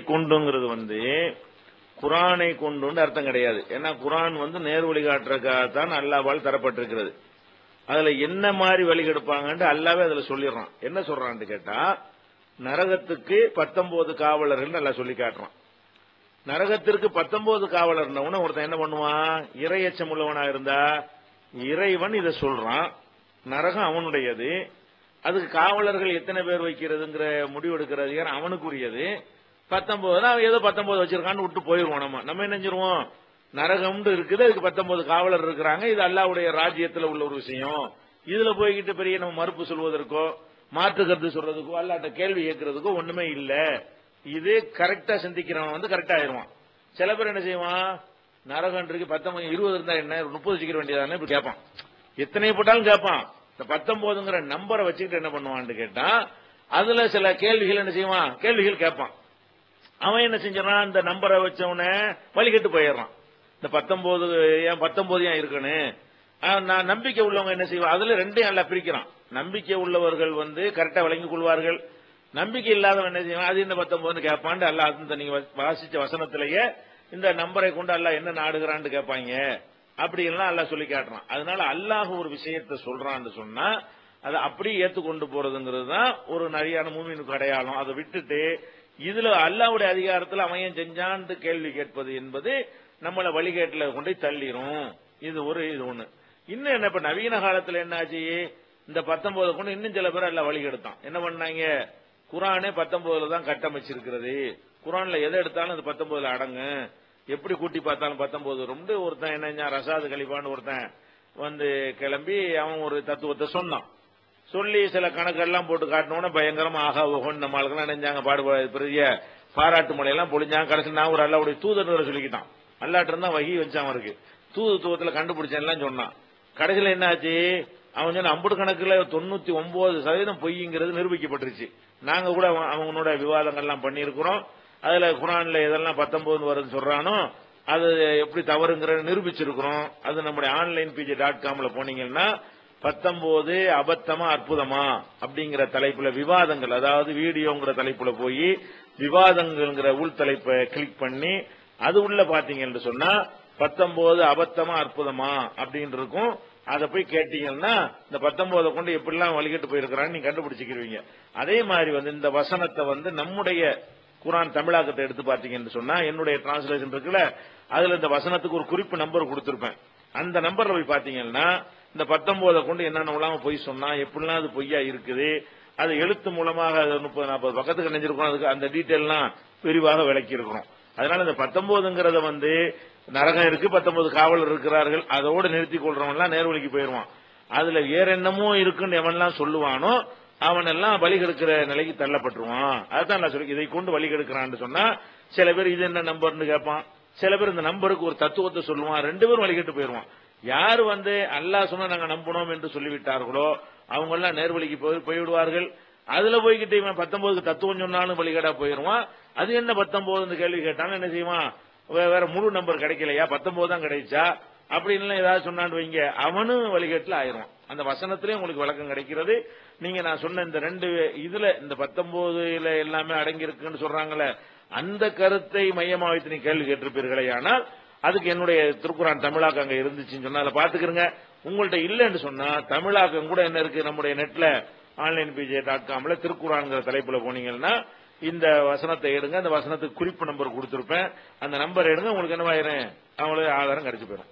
கொண்டுங்கிறது குரானை கொண்டு அர்த்தம் கிடையாது. ஏன்னா குரான் நேர் வழி காட்டுறதுக்காகத்தான் அல்லாஹ்வால் தரப்பட்டிருக்கிறது. அதுல என்ன மாதிரி வழி கெடுப்பாங்கன்னு அல்லாவே அதுல சொல்லிடுறான். என்ன சொல்றான்னு கேட்டா, நரகத்துக்கு 19 காவலர்கள் நல்லா சொல்லி காட்டுறான். நரகத்திற்கு 19 காவலர் ஒருத்தன் என்ன பண்ணுவான்? இறையச்சம் உள்ளவனா இருந்தா இறைவன் இதை சொல்றான், நரகம் அவனுடையது, அதுக்கு காவலர்கள் எத்தனை பேர் வைக்கிறதுங்கிற முடிவெடுக்கிறது அவனுக்குரியது. 19 அவன் ஏதோ 19 வச்சிருக்கான்னு விட்டு போயிருவோம். நம்ம என்ன செஞ்சிருவோம்? நரகம் இருக்குது, அதுக்கு 19 காவலர் இருக்கிறாங்க, இது அல்லாஹ்வுடைய ராஜ்யத்தில் உள்ள ஒரு விஷயம். இதுல போய்கிட்டு பெரிய நம்ம மறுப்பு சொல்வதற்கோ மாற்று கருத்து சொல்றதுக்கோ அல்லாட்ட கேள்வி கேட்கறதுக்கோ ஒண்ணுமே இல்ல. இது கரெக்டா சிந்திக்கிறவன் கரெக்டா ஆயிருவான். சில பேர் என்ன செய்வான்? நரகம் இருக்கு 19 20 இருந்தா என்ன 30 வச்சுக்கிற வேண்டியதானே இப்படி கேட்பான். எத்தனை போட்டாலும் கேட்பான். இந்த 19ங்கிற நம்பரை வச்சுக்கிட்டு என்ன பண்ணுவான்னு கேட்டா, அதுல சில கேள்விகள் என்ன செய்வான்? கேள்விகள் கேட்பான். அவன் என்ன செஞ்சான்? இந்த நம்பரை வச்சவன வழிகட்டு போயிடுறான். இந்த 19 ஏன் இருக்கணும்? நான் நம்பிக்கை உள்ளவங்க என்ன செய்வான்? அதுல ரெண்டையும் நல்லா பிரிக்கிறான். நம்பிக்கை உள்ளவர்கள் கரெக்டா விளங்கிக் கொள்வார்கள். நம்பிக்கை இல்லாதவன் என்ன செய்வான்? அது இந்த 19 கேட்பான். அல்ல அந்த நீங்க வாசிச்ச வசனத்திலேயே இந்த நம்பரை கொண்டு அல்லாஹ் என்ன நாடுகிறான்னு கேட்பாங்க. அப்படி எல்லாம் அல்லாஹ் சொல்லி காட்டுறான். அதனால அல்லாஹ் ஒரு விஷயத்தை சொல்றான்னு சொன்னா அதை அப்படியே ஏத்துக்கொண்டு போறதுங்கிறது தான் ஒரு நரியான மூமினுக்கு அடையாளம். அதை விட்டுட்டு இதுல அல்லாஹ்வுடைய அதிகாரத்தில் அவன் செஞ்சான்னு கேள்வி கேட்பது என்பது நம்மள வழிகேட்டில் கொண்டு தள்ளிரும். இது ஒண்ணு. இன்னும் என்ன, இப்ப நவீன காலத்துல என்ன ஆச்சு? இந்த 19 கொண்டு இன்னும் சில பேர் எல்லாம் வழிகெடுத்தான். என்ன பண்ணாங்க? குரானே 19 தான் கட்டமைச்சிருக்கிறது, குரான்ல எதை எடுத்தாலும் அது 19 அடங்கு, எப்படி கூட்டி பார்த்தாலும் 19 ரொம்ப. ஒருத்தன் என்ன, ரசாது கலிபான்னு ஒருத்தன் கிளம்பி அவன் ஒரு தத்துவத்தை சொன்னான். சொல்லி சில கணக்கெல்லாம் போட்டு காட்டினோட பயங்கரமா ஆகா ஓகோன்னு நம்ம ஆளுக்கெல்லாம் நினைஞ்சாங்க, பாடுபாடு பெரிய பாராட்டு மலையெல்லாம் பொழிஞ்சாங்க. கடைசி நான் ஒரு அல்லாவுடைய தூதர் சொல்லிக்கிட்டான். அல்லாட்டு இருந்தா வகி வச்சான், அவருக்கு தூதுத்துவத்துல கண்டுபிடிச்சேன் சொன்னான். கடைசியில் என்ன ஆச்சு? அவன் சொன்ன 50 கணக்குல 99% பொய்ங்கிறது நிரூபிக்கப்பட்டுருச்சு. நாங்க கூட அவங்களோட விவாதங்கள்லாம் பண்ணியிருக்கிறோம். அதுல குரான்ல எதெல்லாம் 19 வருதுன்னு சொல்றானோ அது எப்படி தவறுங்கிறத நிரூபிச்சிருக்கிறோம். அது நம்முடைய onlinepj.comல போனீங்கன்னா 19 அபத்தமா அற்புதமா அப்படிங்கிற தலைப்புல விவாதங்கள், அதாவது வீடியோங்கிற தலைப்புல போய் விவாதங்கள்ங்கிற உள் தலைப்பை கிளிக் பண்ணி அது உள்ள பாத்தீங்கன்னு சொன்னா 19 அபத்தமா அற்புதமா அப்படின்னு இருக்கும். அதை போய் கேட்டீங்கன்னா இந்த 19 கொண்டு எப்படிலாம் வழிகட்டு போயிருக்கிறான்னு நீங்க கண்டுபிடிச்சிக்கிறீங்க. அதே மாதிரி இந்த வசனத்தை நம்முடைய குரான் தமிழாக்கத்தை எடுத்து பார்த்தீங்கன்னு சொன்னா, என்னுடைய டிரான்ஸ்லேஷன் இருக்குல்ல, அதுல இந்த வசனத்துக்கு ஒரு குறிப்பு நம்பர் கொடுத்திருப்பேன். அந்த நம்பர்ல போய் பாத்தீங்கன்னா இந்த 19 கொண்டு என்னென்ன பொய் சொன்னா எப்படிலாம் அது பொய்யா இருக்குது, அது எழுத்து மூலமாக 30-40 பக்கத்துக்கு நினைஞ்சிருக்கோம். அதுக்கு அந்த டீட்டெயில்லாம் விரிவாக விளக்கி இருக்கிறோம். அதனால இந்த 19ங்கிறத நரகம் இருக்கு, 19 காவலர் இருக்கிறார்கள், அதோடு நிறுத்திக் கொள்றவன்லாம் நேர்வழிக்கு போயிருவான். அதுல வேற என்னமோ இருக்குன்னு எவன்லாம் சொல்லுவானோ அவன் எல்லாம் வழி கெடுக்கிற நிலைக்கு தள்ளப்பட்டுருவான். அதுதான் நான் சொல்லி இதை கொண்டு வழி கெடுக்கிறான்னு சொன்னா, சில பேர் இது என்ன நம்பர்னு கேட்பான், சில பேர் இந்த நம்பருக்கு ஒரு தத்துவத்தை சொல்லுவான். 2 பேரும் வழிகட்டு போயிருவான். யாரு அல்லாஹ் சொன்னா நாங்க நம்பணும் என்று சொல்லிவிட்டார்களோ அவங்க எல்லாம் நேர்வழிக்கு போய்விடுவார்கள். அதுல போய்கிட்டு இவன் 19க்கு தத்துவம் சொன்னாலும் வழிகேடா போயிருவான். அது என்ன 19 கேள்வி கேட்டாலும் என்ன செய்வான்? வேற முழு நம்பர் கிடைக்கலையா, 19 தான் கிடைச்சா அப்படின்னு ஏதாவது சொன்னான்னு வைங்க, அவனும் வழிகேட்டுல ஆயிரும். அந்த வசனத்திலே உங்களுக்கு விளக்கம் கிடைக்கிறது. நீங்க நான் சொன்ன இந்த 2 இதுல இந்த 19 எல்லாமே அடங்கி இருக்குன்னு சொல்றாங்கல்ல, அந்த கருத்தை மையமா வைத்து நீங்க கேள்வி கேட்டிருப்பீர்களே, ஆனால் அதுக்கு என்னுடைய திருக்குரான் தமிழாக்கம் அங்க இருந்துச்சுன்னு சொன்னா அதை பாத்துக்கிறங்க. உங்கள்ட்ட இல்லைன்னு சொன்னா தமிழாக்கம் கூட என்ன இருக்கு, நம்முடைய நெட்ல onlinepj.comல திருக்குரான்ங்கிற தலைப்புல போனீங்கன்னா இந்த வசனத்தை எடுங்க, அந்த வசனத்துக்கு குறிப்பு நம்பர் கொடுத்திருப்பேன், அந்த நம்பர் எடுங்க, உங்களுக்கு என்னவாயிரும்? அவங்களுக்கு ஆதாரம் கிடைச்சு போயிடும்.